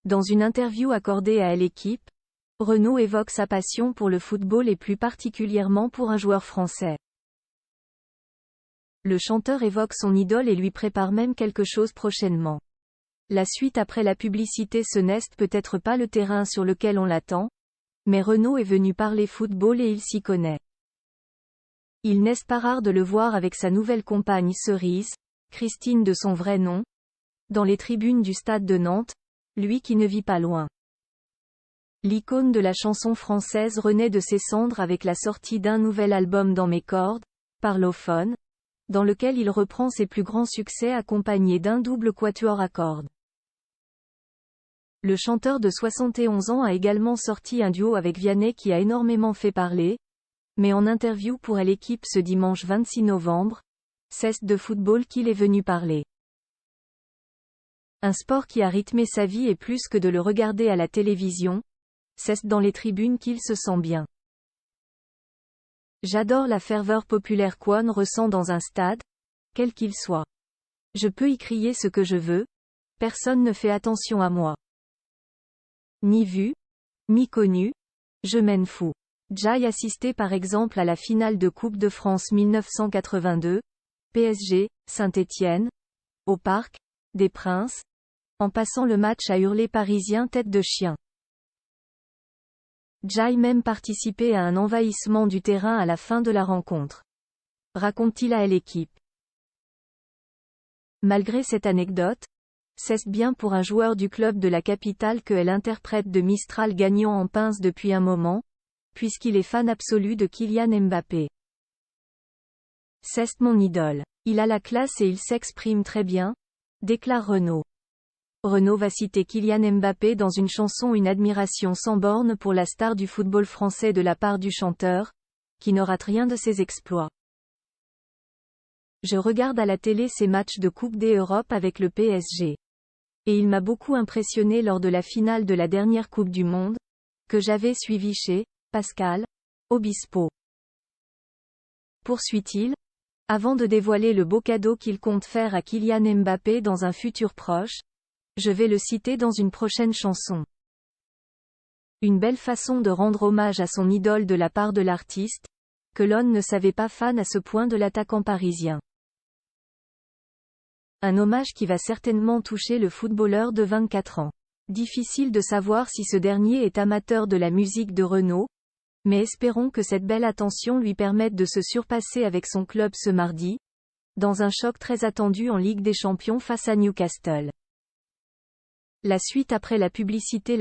Dans une interview accordée à L'Équipe, Renaud évoque sa passion pour le football et plus particulièrement pour un joueur français. Le chanteur évoque son idole et lui prépare même quelque chose prochainement. La suite après la publicité. Ce n'est peut-être pas le terrain sur lequel on l'attend, mais Renaud est venu parler football et il s'y connaît. Il n'est pas rare de le voir avec sa nouvelle compagne Cerise, Christine de son vrai nom, dans les tribunes du stade de Nantes, lui qui ne vit pas loin. L'icône de la chanson française renaît de ses cendres avec la sortie d'un nouvel album Dans mes cordes, Parlophone, dans lequel il reprend ses plus grands succès accompagné d'un double quatuor à cordes. Le chanteur de 71 ans a également sorti un duo avec Vianney qui a énormément fait parler, mais en interview pour L'Équipe ce dimanche 26 novembre, c'est de football qu'il est venu parler. Un sport qui a rythmé sa vie et plus que de le regarder à la télévision, c'est dans les tribunes qu'il se sent bien. J'adore la ferveur populaire qu'on ressent dans un stade, quel qu'il soit. Je peux y crier ce que je veux, personne ne fait attention à moi. Ni vu, ni connu, je m'en fous. Jay assisté par exemple à la finale de Coupe de France 1982, PSG, Saint-Étienne, au Parc des Princes, en passant le match à hurler parisien tête de chien. Jay même participé à un envahissement du terrain à la fin de la rencontre. Raconte-t-il à L'Équipe. Malgré cette anecdote, c'est bien pour un joueur du club de la capitale que elle interprète de Mistral gagnant en pince depuis un moment, puisqu'il est fan absolu de Kylian Mbappé. C'est mon idole. Il a la classe et il s'exprime très bien, déclare Renaud. Renaud va citer Kylian Mbappé dans une chanson. Une admiration sans borne pour la star du football français de la part du chanteur, qui ne rate rien de ses exploits. Je regarde à la télé ses matchs de Coupe des Europes avec le PSG. Et il m'a beaucoup impressionné lors de la finale de la dernière Coupe du Monde, que j'avais suivi chez Pascal Obispo. Poursuit-il, avant de dévoiler le beau cadeau qu'il compte faire à Kylian Mbappé dans un futur proche, je vais le citer dans une prochaine chanson. Une belle façon de rendre hommage à son idole de la part de l'artiste, que l'on ne savait pas fan à ce point de l'attaquant parisien. Un hommage qui va certainement toucher le footballeur de 24 ans. Difficile de savoir si ce dernier est amateur de la musique de Renaud, mais espérons que cette belle attention lui permette de se surpasser avec son club ce mardi, dans un choc très attendu en Ligue des Champions face à Newcastle. La suite après la publicité.